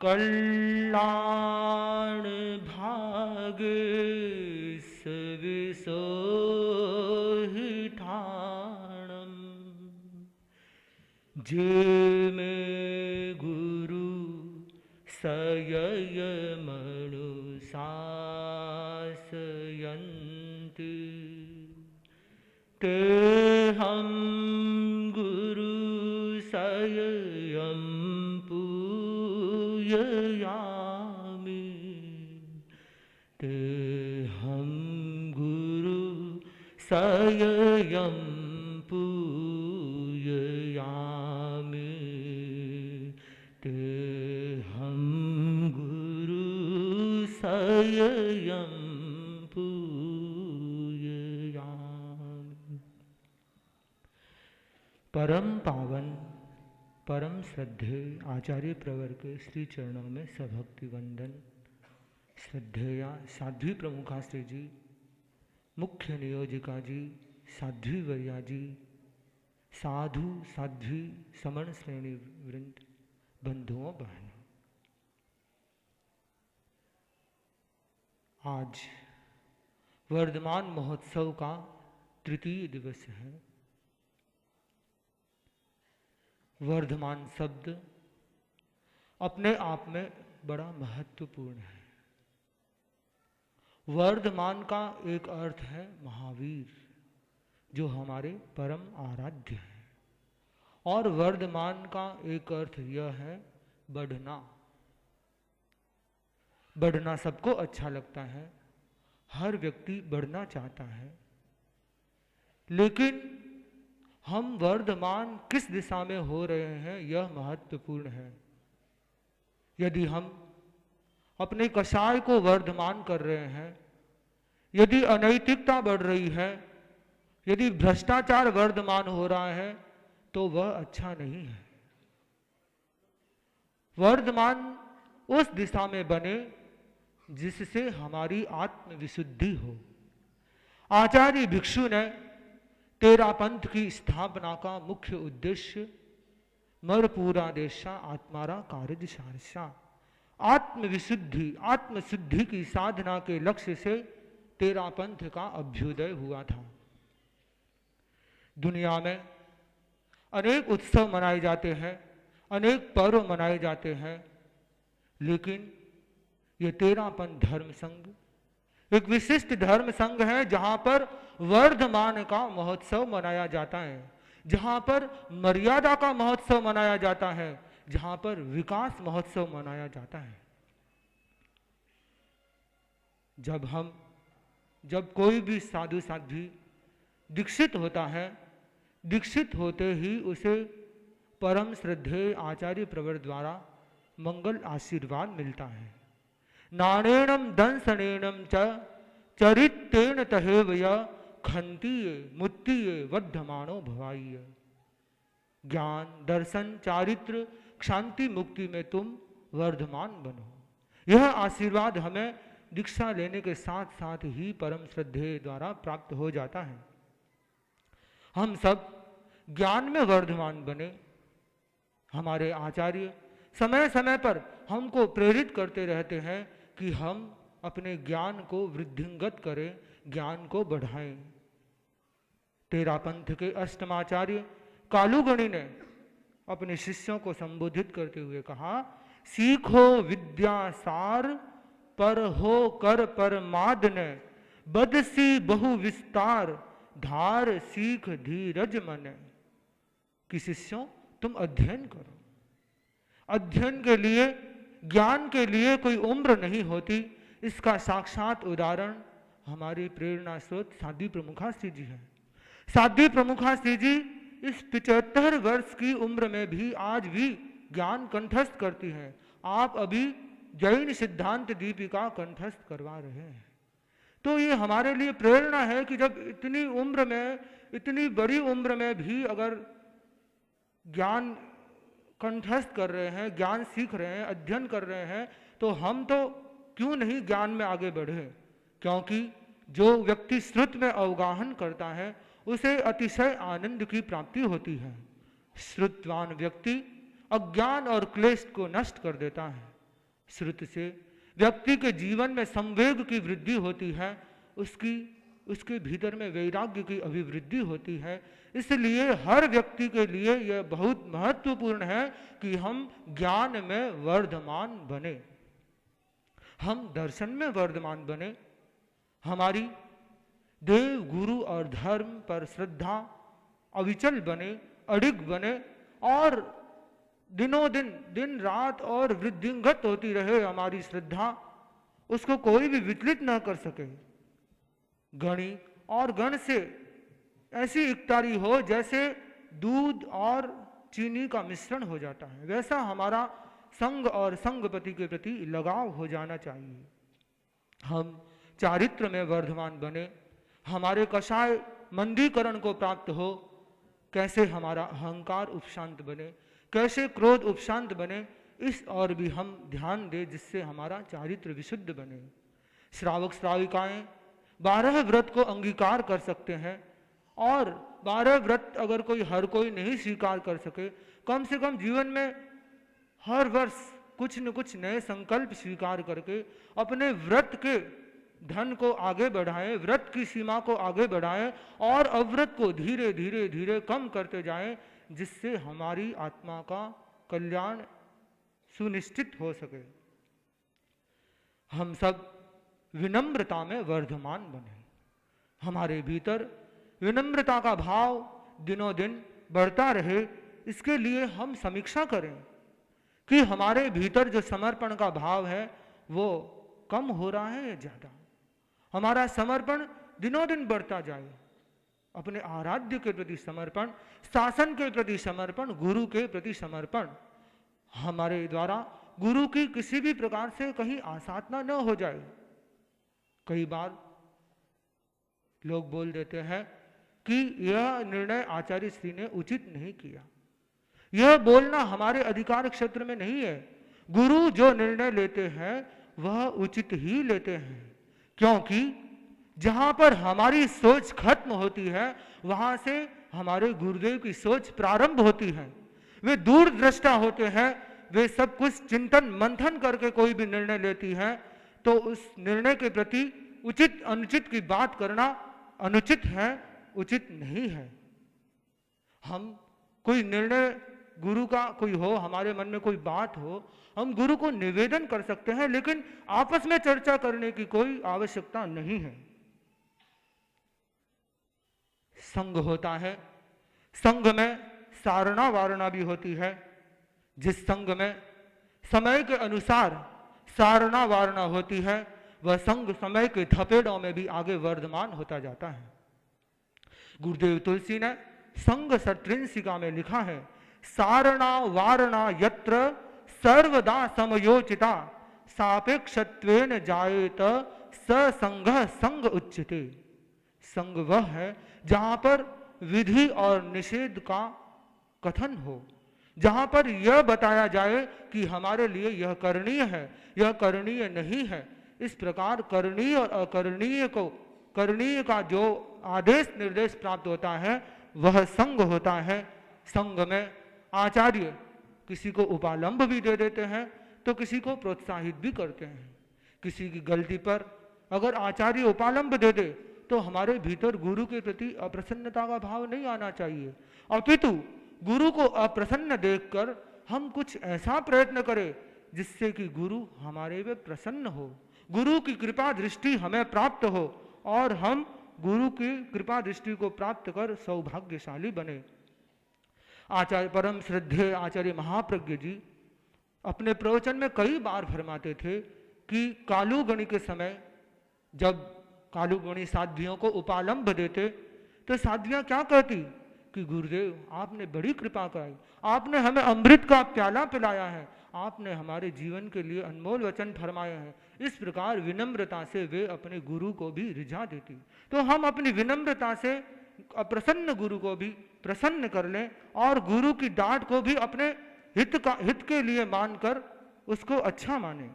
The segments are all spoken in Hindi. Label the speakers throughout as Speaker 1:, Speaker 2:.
Speaker 1: कल्याण भागे सब सोहि ठाणम। जे में गुरु सयय मनु शासयन्ति ते हम गुरु सययं पूजयामि। ते हम गुरु सययं पूजयामि। ते हम गुरु सययं पूजयामि। परम पावन परम श्रद्धेय आचार्य प्रवर के श्री चरणों में सभक्ति वंदन। श्रद्धेया साध्वी प्रमुखा श्री जी, मुख्य नियोजिका जी, साध्वी वर्या जी, साधु साध्वी समण श्रेणी वृंद, बंधुओं बहनों, आज वर्धमान महोत्सव का तृतीय दिवस है। वर्धमान शब्द अपने आप में बड़ा महत्वपूर्ण है। वर्धमान का एक अर्थ है महावीर, जो हमारे परम आराध्य हैं, और वर्धमान का एक अर्थ यह है बढ़ना। बढ़ना सबको अच्छा लगता है, हर व्यक्ति बढ़ना चाहता है, लेकिन हम वर्धमान किस दिशा में हो रहे हैं यह महत्वपूर्ण है। यदि हम अपने कषाय को वर्धमान कर रहे हैं, यदि अनैतिकता बढ़ रही है, यदि भ्रष्टाचार वर्धमान हो रहा है, तो वह अच्छा नहीं है। वर्धमान उस दिशा में बने जिससे हमारी आत्मविशुद्धि हो। आचार्य भिक्षु ने तेरा पंथ की स्थापना का मुख्य उद्देश्य मरपूरा देशा आत्मारा कार्य सारसा, आत्मविशुद्धि आत्मशुद्धि की साधना के लक्ष्य से तेरा पंथ का अभ्युदय हुआ था। दुनिया में अनेक उत्सव मनाए जाते हैं, अनेक पर्व मनाए जाते हैं, लेकिन ये तेरापंथ धर्म संघ एक विशिष्ट धर्म संघ है, जहां पर वर्धमान का महोत्सव मनाया जाता है, जहां पर मर्यादा का महोत्सव मनाया जाता है, जहां पर विकास महोत्सव मनाया जाता है। जब कोई भी साधु साध्वी दीक्षित होता है, दीक्षित होते ही उसे परम श्रद्धेय आचार्य प्रवर द्वारा मंगल आशीर्वाद मिलता है। नाणेणम दंसनेणम च चरित्रेण तहेवय खंतीय मुत्तीय वर्धमानो भवाय। ज्ञान दर्शन चारित्र शांति मुक्ति में तुम वर्धमान बनो। यह आशीर्वाद हमें दीक्षा लेने के साथ साथ ही परम श्रद्धेय द्वारा प्राप्त हो जाता है। हम सब ज्ञान में वर्धमान बने। हमारे आचार्य समय समय पर हमको प्रेरित करते रहते हैं कि हम अपने ज्ञान को वृद्धिंगत करें, ज्ञान को बढ़ाएं। तेरापंथ के अष्टमाचार्य कालूगणी ने अपने शिष्यों को संबोधित करते हुए कहा, सीखो विद्या सार पर हो कर परमाद ने, बदसी बहु विस्तार धार सीख धीरज मन। कि शिष्यों तुम अध्ययन करो। अध्ययन के लिए, ज्ञान के लिए कोई उम्र नहीं होती। इसका साक्षात उदाहरण हमारी प्रेरणा स्रोत साध्वी प्रमुखा श्री जी है। साध्वी प्रमुखा श्री जी इस 75 वर्ष की उम्र में भी आज भी ज्ञान कंठस्थ करती हैं। आप अभी जैन सिद्धांत दीपिका कंठस्थ करवा रहे हैं। तो ये हमारे लिए प्रेरणा है कि जब इतनी उम्र में, इतनी बड़ी उम्र में भी अगर ज्ञान कंठस्थ कर रहे हैं, ज्ञान सीख रहे हैं, अध्ययन कर रहे हैं, तो हम तो क्यों नहीं ज्ञान में आगे बढ़े। क्योंकि जो व्यक्ति श्रुत में अवगाहन करता है उसे अतिशय आनंद की प्राप्ति होती है। श्रुतवान व्यक्ति अज्ञान और क्लेश को नष्ट कर देता है। श्रुति से व्यक्ति के जीवन में संवेग की वृद्धि होती है, उसके भीतर में वैराग्य की अभिवृद्धि होती है। इसलिए हर व्यक्ति के लिए यह बहुत महत्वपूर्ण है कि हम ज्ञान में वर्धमान बने, हम दर्शन में वर्धमान बने, हमारी देव गुरु और धर्म पर श्रद्धा अविचल बने, अडिग बने और दिनों दिन दिन रात और वृद्धिंगत होती रहे हमारी श्रद्धा, उसको कोई भी विचलित न कर सके। गणी और गण से ऐसी इकतारी हो जैसे दूध और चीनी का मिश्रण हो जाता है, वैसा हमारा संग और संगपति के प्रति लगाव हो जाना चाहिए। हम चारित्र में वर्धमान बने, हमारे कषाय मंदीकरण को प्राप्त हो, कैसे हमारा अहंकार उपशांत बने, कैसे क्रोध उपशांत बने, इस और भी हम ध्यान दें जिससे हमारा चारित्र विशुद्ध बने। श्रावक श्राविकाएं 12 व्रत को अंगीकार कर सकते हैं और 12 व्रत अगर हर कोई नहीं स्वीकार कर सके, कम से कम जीवन में हर वर्ष कुछ न कुछ नए संकल्प स्वीकार करके अपने व्रत के धन को आगे बढ़ाएं, व्रत की सीमा को आगे बढ़ाएं और अव्रत को धीरे धीरे धीरे कम करते जाएं, जिससे हमारी आत्मा का कल्याण सुनिश्चित हो सके। हम सब विनम्रता में वर्धमान बने, हमारे भीतर विनम्रता का भाव दिनों दिन बढ़ता रहे, इसके लिए हम समीक्षा करें कि हमारे भीतर जो समर्पण का भाव है वो कम हो रहा है या ज्यादा। हमारा समर्पण दिनों दिन बढ़ता जाए, अपने आराध्य के प्रति समर्पण, शासन के प्रति समर्पण, गुरु के प्रति समर्पण, हमारे द्वारा गुरु की किसी भी प्रकार से कहीं आसाधना न हो जाए। कई बार लोग बोल देते हैं कि यह निर्णय आचार्य श्री ने उचित नहीं किया। यह बोलना हमारे अधिकार क्षेत्र में नहीं है। गुरु जो निर्णय लेते हैं वह उचित ही लेते हैं, क्योंकि जहां पर हमारी सोच खत्म होती है वहां से हमारे गुरुदेव की सोच प्रारंभ होती है। वे दूरदृष्टा होते हैं, वे सब कुछ चिंतन मंथन करके कोई भी निर्णय लेती है, तो उस निर्णय के प्रति उचित अनुचित की बात करना अनुचित है, उचित नहीं है। हम कोई निर्णय गुरु का कोई हो, हमारे मन में कोई बात हो, हम गुरु को निवेदन कर सकते हैं, लेकिन आपस में चर्चा करने की कोई आवश्यकता नहीं है। संघ होता है, संघ में सारणा वारणा भी होती है। जिस संघ में समय के अनुसार सारणा वारणा होती है, वह संघ समय के थपेड़ों में भी आगे वर्धमान होता जाता है। गुरुदेव तुलसी ने संघ सत्रिंसिका में लिखा है, सारणा वारणा यत्र सर्वदा समयोचिता सापेक्षत्वेन जायेत स संघ संघ उच्यते। संघ वह है जहां पर विधि और निषेध का कथन हो, जहां पर यह बताया जाए कि हमारे लिए यह करणीय है, यह करणीय नहीं है। इस प्रकार करणीय और अकरणीय को, करणीय का जो आदेश निर्देश प्राप्त होता है वह संघ होता है। संघ में आचार्य किसी को उपालंब भी दे देते हैं तो किसी को प्रोत्साहित भी करते हैं। किसी की गलती पर अगर आचार्य उपालंब दे दे तो हमारे भीतर गुरु के प्रति अप्रसन्नता का भाव नहीं आना चाहिए, अपितु गुरु को अप्रसन्न देखकर हम कुछ ऐसा प्रयत्न करें जिससे कि गुरु हमारे पे प्रसन्न हो, गुरु की कृपा दृष्टि हमें प्राप्त हो और हम गुरु की कृपा दृष्टि को प्राप्त कर सौभाग्यशाली बने। आचार्य परम श्रद्धेय आचार्य महाप्रज्ञ जी अपने प्रवचन में कई बार फरमाते थे कि कालूगणी के समय जब कालूगणी साध्वियों को उपालंब देते तो साध्वियां क्या कहती कि गुरुदेव आपने बड़ी कृपा कराई, आपने हमें अमृत का प्याला पिलाया है, आपने हमारे जीवन के लिए अनमोल वचन फरमाए हैं। इस प्रकार विनम्रता से वे अपने गुरु को भी रिझा देती। तो हम अपनी विनम्रता से अप्रसन्न गुरु को भी प्रसन्न कर लें और गुरु की डांट को भी अपने हित के लिए मानकर उसको अच्छा माने।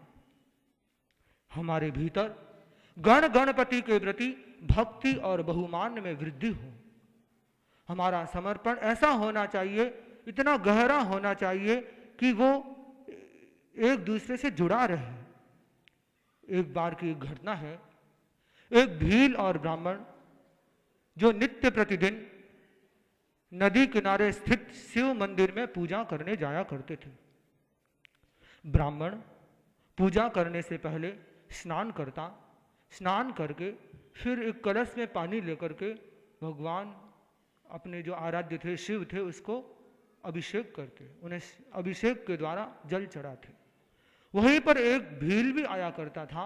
Speaker 1: हमारे भीतर गण गणपति के प्रति भक्ति और बहुमान में वृद्धि हो। हमारा समर्पण ऐसा होना चाहिए, इतना गहरा होना चाहिए कि वो एक दूसरे से जुड़ा रहे। एक बार की एक घटना है, एक भील और ब्राह्मण जो नित्य प्रतिदिन नदी किनारे स्थित शिव मंदिर में पूजा करने जाया करते थे। ब्राह्मण पूजा करने से पहले स्नान करता, स्नान करके फिर एक कलश में पानी लेकर के भगवान अपने जो आराध्य थे, शिव थे, उसको अभिषेक करते, उन्हें अभिषेक के द्वारा जल चढ़ाते। वहीं पर एक भील भी आया करता था,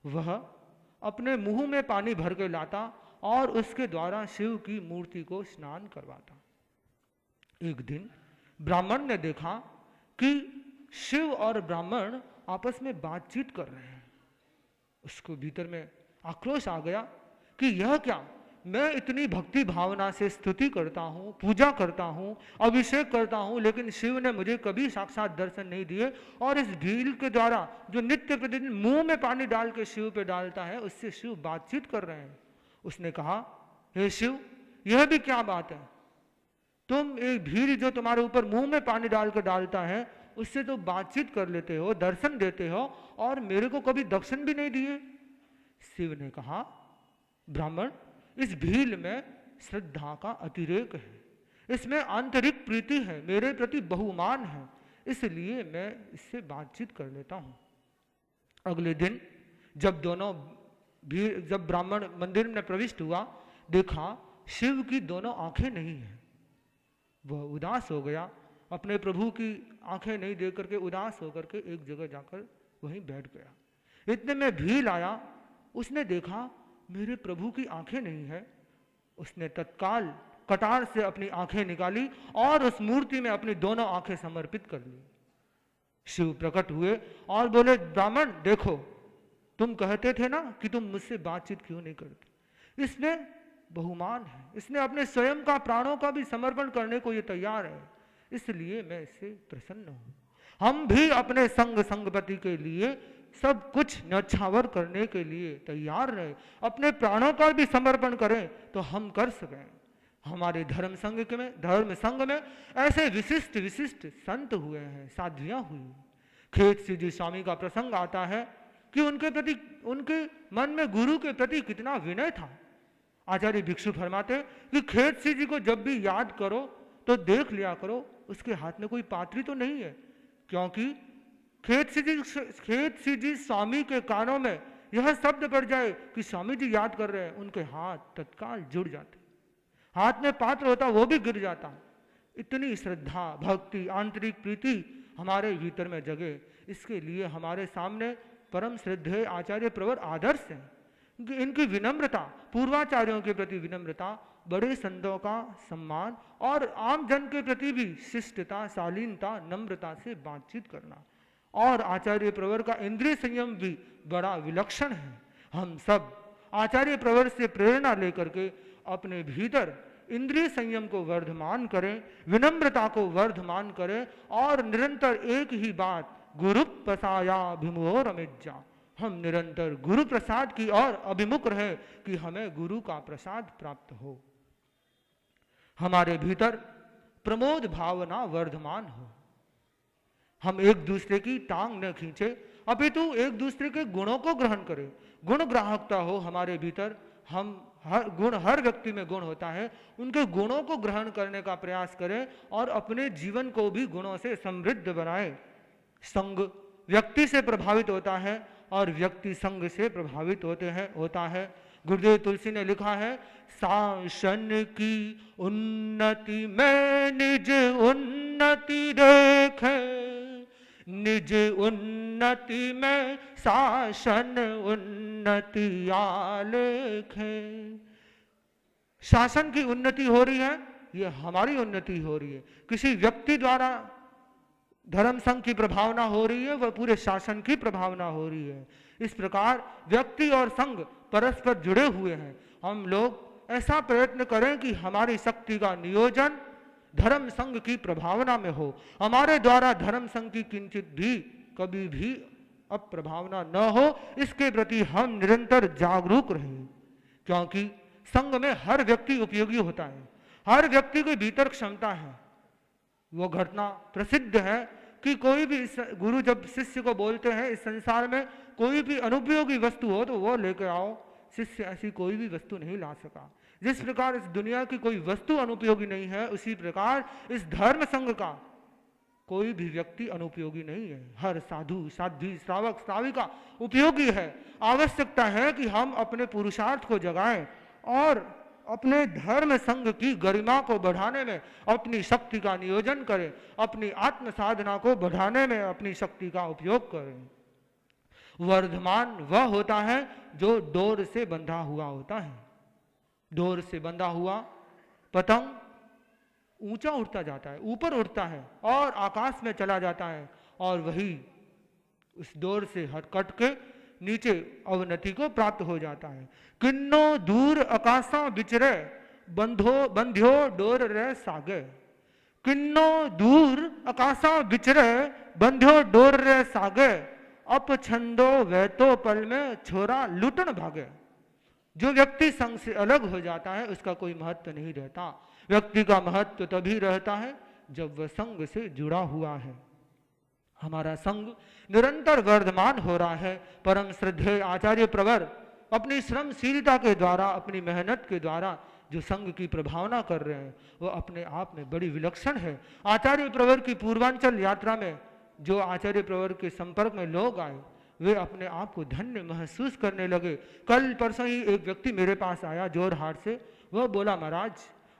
Speaker 1: वह अपने मुंह में पानी भर के लाता और उसके द्वारा शिव की मूर्ति को स्नान करवाता। एक दिन ब्राह्मण ने देखा कि शिव और ब्राह्मण आपस में बातचीत कर रहे हैं। उसको भीतर में आक्रोश आ गया कि यह क्या, मैं इतनी भक्ति भावना से स्तुति करता हूँ, पूजा करता हूँ, अभिषेक करता हूँ, लेकिन शिव ने मुझे कभी साक्षात दर्शन नहीं दिए, और इस भील के द्वारा जो नित्य प्रतिदिन मुंह में पानी डाल के शिव पे डालता है, उससे शिव बातचीत कर रहे हैं। उसने कहा, हे शिव, यह भी क्या बात है? तुम एक भील जो तुम्हारे ऊपर मुंह में पानी डाल कर डालता है, उससे तो बातचीत कर लेते हो, दर्शन देते हो, और मेरे को कभी दर्शन भी नहीं दिए। शिव ने कहा, ब्राह्मण, इस भील में श्रद्धा का अतिरेक है, इसमें आंतरिक प्रीति है, मेरे प्रति बहुमान है, इसलिए मैं इससे बातचीत कर लेता हूं। अगले दिन जब जब ब्राह्मण मंदिर में प्रविष्ट हुआ, देखा शिव की दोनों आंखें नहीं है। वह उदास हो गया, अपने प्रभु की आंखें नहीं देख करके उदास होकर के एक जगह जाकर वहीं बैठ गया। इतने में भील आया, उसने देखा मेरे प्रभु की आंखें नहीं है। उसने तत्काल कटार से अपनी आंखें निकाली और उस मूर्ति में अपनी दोनों आंखें समर्पित कर ली। शिव प्रकट हुए और बोले, ब्राह्मण देखो, तुम कहते थे ना कि तुम मुझसे बातचीत क्यों नहीं करते। इसमें बहुमान है, इसने अपने स्वयं का प्राणों का भी समर्पण करने को ये तैयार है, इसलिए मैं इससे प्रसन्न हूं। हम भी अपने संगपति के लिए सब कुछ न्यौछावर करने के लिए तैयार रहे, अपने प्राणों का भी समर्पण करें तो हम कर सकें। हमारे धर्म संघ में ऐसे विशिष्ट विशिष्ट संत हुए हैं, साध्वियां हुई। खेत सिंह जी स्वामी का प्रसंग आता है कि उनके मन में गुरु के प्रति कितना विनय था। आचार्य भिक्षु फरमाते कि खेत सिंह जी को जब भी याद करो तो देख लिया करो उसके हाथ में कोई पात्री तो नहीं है, क्योंकि खेत सिंह जी स्वामी के कानों में यह शब्द पड़ जाए कि स्वामी जी याद कर रहे हैं, उनके हाथ तत्काल जुड़ जाते, हाथ में पात्र होता वो भी गिर जाता। इतनी श्रद्धा, भक्ति, आंतरिक प्रीति हमारे भीतर में जगे। इसके लिए हमारे सामने परम श्रद्धेय आचार्य प्रवर आदर्श हैं। इनकी विनम्रता, पूर्वाचार्यों के प्रति विनम्रता, बड़े संतों का सम्मान और आम जन के प्रति भी शिष्टता, शालीनता, नम्रता से बातचीत करना, और आचार्य प्रवर का इंद्रिय संयम भी बड़ा विलक्षण है। हम सब आचार्य प्रवर से प्रेरणा लेकर के अपने भीतर इंद्रिय संयम को वर्धमान करें, विनम्रता को वर्धमान करें, और निरंतर एक ही बात, गुरु प्रसायाभिमुखो रमेज्जा, हम निरंतर गुरु प्रसाद की ओर अभिमुख रहे कि हमें गुरु का प्रसाद प्राप्त हो, हमारे भीतर प्रमोद भावना वर्धमान हो, हम एक दूसरे की टांग न खींचे, अपितु एक दूसरे के गुणों को ग्रहण करें, गुण ग्राहकता हो हमारे भीतर। हम हर व्यक्ति में गुण होता है, उनके गुणों को ग्रहण करने का प्रयास करें और अपने जीवन को भी गुणों से समृद्ध बनाएं। संग व्यक्ति से प्रभावित होता है और व्यक्ति संग से प्रभावित होता है। गुरुदेव तुलसी ने लिखा है, शासन की उन्नति में निज उन्नति देखे, निज उन्नति में शासन उन्नति आलेखे। शासन की उन्नति हो रही है, ये हमारी उन्नति हो रही है। किसी व्यक्ति द्वारा धर्म संघ की प्रभावना हो रही है, वह पूरे शासन की प्रभावना हो रही है। इस प्रकार व्यक्ति और संघ परस्पर जुड़े हुए हैं। हम लोग ऐसा प्रयत्न करें कि हमारी शक्ति का नियोजन धर्म संघ की प्रभावना में हो, हमारे द्वारा धर्म संघ की किंचित भी कभी भी अप्रभावना न हो, इसके प्रति हम निरंतर जागरूक रहें, क्योंकि संघ में हर व्यक्ति उपयोगी होता है, हर व्यक्ति के भीतर क्षमता है। वो घटना प्रसिद्ध है कि कोई भी गुरु जब शिष्य को बोलते हैं इस संसार में कोई भी अनुपयोगी वस्तु हो तो वो लेकर आओ, शिष्य ऐसी कोई भी वस्तु नहीं ला सका। जिस प्रकार इस दुनिया की कोई वस्तु अनुपयोगी नहीं है, उसी प्रकार इस धर्म संघ का कोई भी व्यक्ति अनुपयोगी नहीं है। हर साधु साध्वी श्रावक श्राविका उपयोगी है। आवश्यकता है कि हम अपने पुरुषार्थ को जगाएं और अपने धर्म संघ की गरिमा को बढ़ाने में अपनी शक्ति का नियोजन करें, अपनी आत्म साधना को बढ़ाने में अपनी शक्ति का उपयोग करें। वर्धमान वह होता है जो डोर से बंधा हुआ होता है। डोर से बंधा हुआ पतंग ऊंचा उड़ता जाता है, ऊपर उड़ता है और आकाश में चला जाता है, और वही उस डोर से हटकट के नीचे अवनति को प्राप्त हो जाता है। किन्नो दूर आकाशा बिचरे बंध्यो डोर रे सागे। किन्नो दूर आकाशा बिचरे बंध्यो डोर रे सागे। अपछंदो वैतो पल में छोरा लुटन भागे। जो व्यक्ति संघ से अलग हो जाता है उसका कोई महत्व नहीं रहता। व्यक्ति का महत्व तभी रहता है जब वह संघ से जुड़ा हुआ है। हमारा संघ निरंतर वर्धमान हो रहा है। परम श्रद्धेय आचार्य प्रवर अपनी श्रमशीलता के द्वारा, अपनी मेहनत के द्वारा जो संघ की प्रभावना कर रहे हैं वो अपने आप में बड़ी विलक्षण है। आचार्य प्रवर की पूर्वांचल यात्रा में जो आचार्य प्रवर के संपर्क में लोग आए वे अपने आप को धन्य महसूस करने लगे। कल परसों ही एक व्यक्ति मेरे पास आया जोरहाट से। वह बोला, महाराज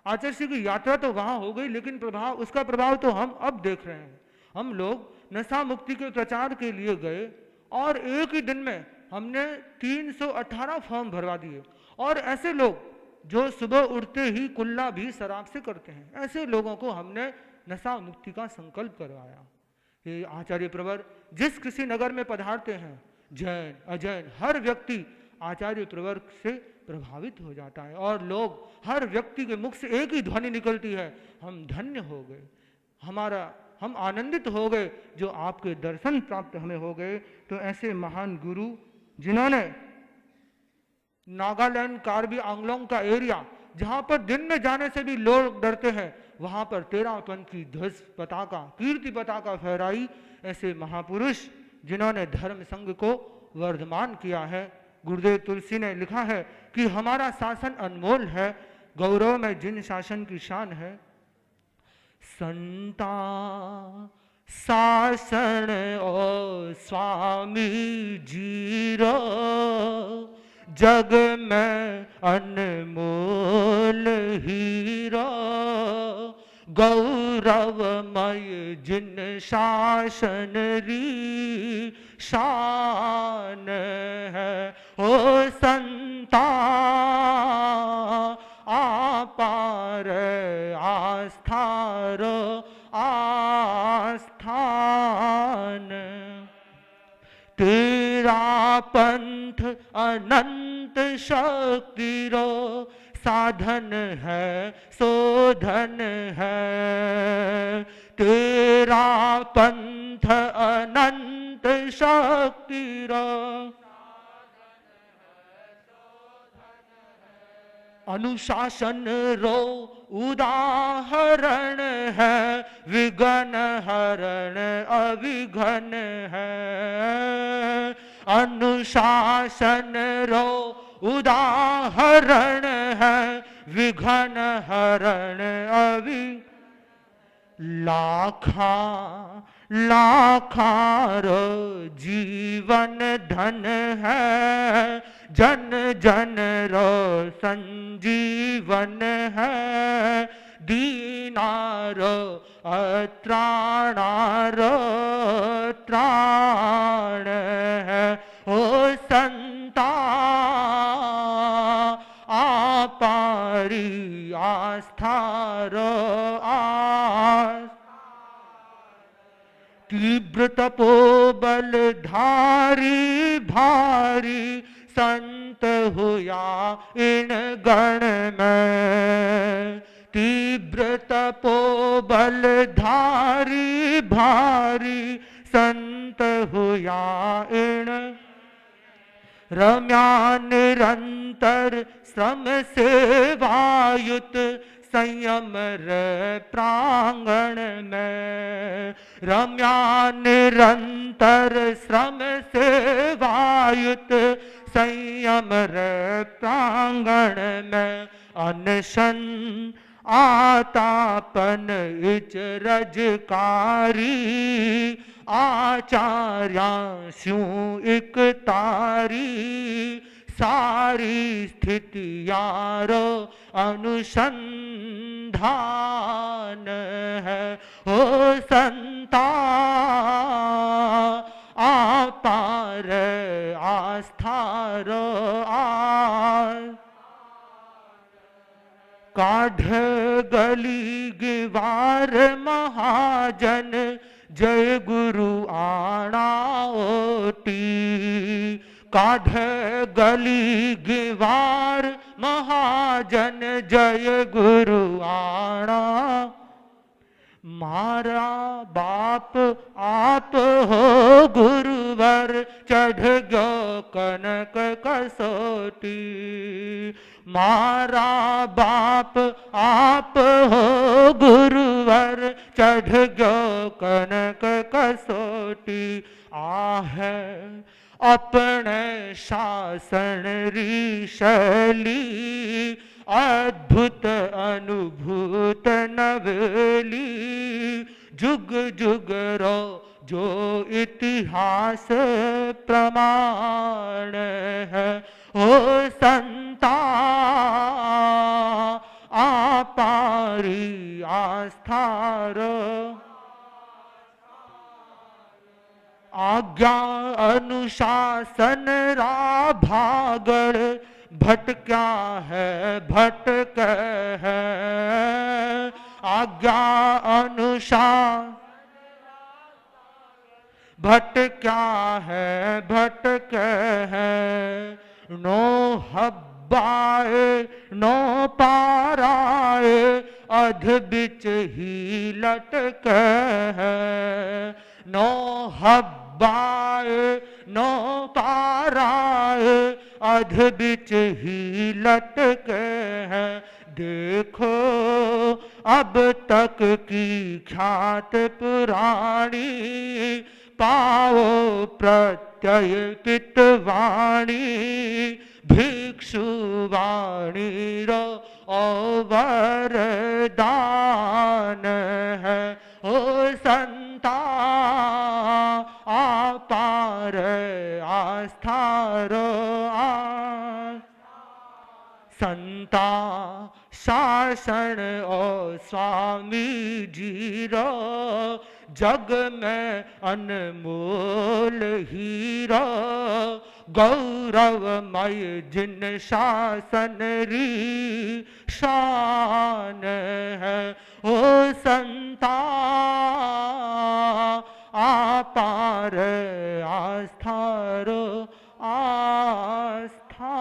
Speaker 1: आचार्य श्री की यात्रा तो वहां हो गई, लेकिन उसका प्रभाव तो हम अब देख रहे हैं। हम लोग नशा मुक्ति के प्रचार के लिए गए और एक ही दिन में हमने 318 फॉर्म भरवा दिए। और ऐसे लोग जो सुबह उठते ही कुल्ला भी शराब से करते हैं, ऐसे लोगों को हमने नशा मुक्ति का संकल्प करवाया। ये आचार्य प्रवर जिस किसी नगर में पधारते हैं, जैन अजैन हर व्यक्ति आचार्य प्रवर से प्रभावित हो जाता है और लोग, हर व्यक्ति के मुख से एक ही ध्वनि निकलती है, हम धन्य हो गए, हम आनंदित हो गए जो आपके दर्शन प्राप्त हमें हो गए। तो ऐसे महान गुरु जिन्होंने नागालैंड कार्बी आंगलोंग का एरिया जहां पर दिन में जाने से भी लोग डरते हैं, वहां पर 13 पंथ की ध्वज पताका, कीर्ति पताका फहराई। ऐसे महापुरुष जिन्होंने धर्म संघ को वर्धमान किया है। गुरुदेव तुलसी ने लिखा है कि हमारा शासन अनमोल है, गौरव में जिन शासन की शान है। संता शासन ओ स्वामी जीरो, जग में अनमोल हीरो। गौरवमय जिन शासन री शान है। ओ संता आपार आस्थार आस्थान। तेरा पंथ अनंत शक्ति रो साधन है शोधन है। तेरा पंथ अनंत शक्ति रो अनुशासन रो उदाहरण है। विघ्न हरण अविघ्न है। अनुशासन रो उदाहरण है। विघ्न हरण अविघ्न। लाखा लाखारो जीवन धन है। जन जन रो संजीवन है। दीनारो अत्राणारो त्राण है। ओ संता आपारी आस्थारो तीव्र तपोबल धारी भारी। संत हुआ इन गण में। तीव्र तपोबल धारी भारी। संत हुआ इन रम्या निरंतर श्रम सेवायुत। संयम रे प्रांगण में, रम्या निरंतर श्रम सेवायुत संयम रे प्रांगण में, अनशन आतापन इच रजकारी, आचार्यांशु एक तारी, सारी स्थितियारो अनुसंधान है। हो संता आपार आस्थारो काढ़ गली गिवार महाजन, जय गुरु आना ओटी, काढ़ गली गिवार महाजन, जय गुरु आना। मारा बाप आप हो गुरुवर, चढ़ गयो कनक कसोटी, मारा बाप आप हो गुरुवर, चढ़ गयो कनक कसोटी। आहे अपने शासन रीशली, अद्भुत अनुभूत नवली, जुग जुग रो जो इतिहास प्रमाण है। ओ संता आपारी आस्थार, आज्ञा अनुशासन रा भागड़, भटक्या है भटक है, आज्ञा अनुशासन भटक्या है भटक है। नो हब्बाए नो पाराए, अध बिच ही लटक है, नो हब्बाए नो पाराए, अध बिच ही लटक है। देखो अब तक की ख्यात पुराणी, पाओ प्रत्यय पितवाणी, भिक्षु वाणी रो वरदान है। ओ संता आपार आस्थारो संता शासन ओ स्वामी जीरो, जग में अनमोल हीरो, गौरवमय जिन शासन री शान है। ओ संता आपार आस्थारो आस्था।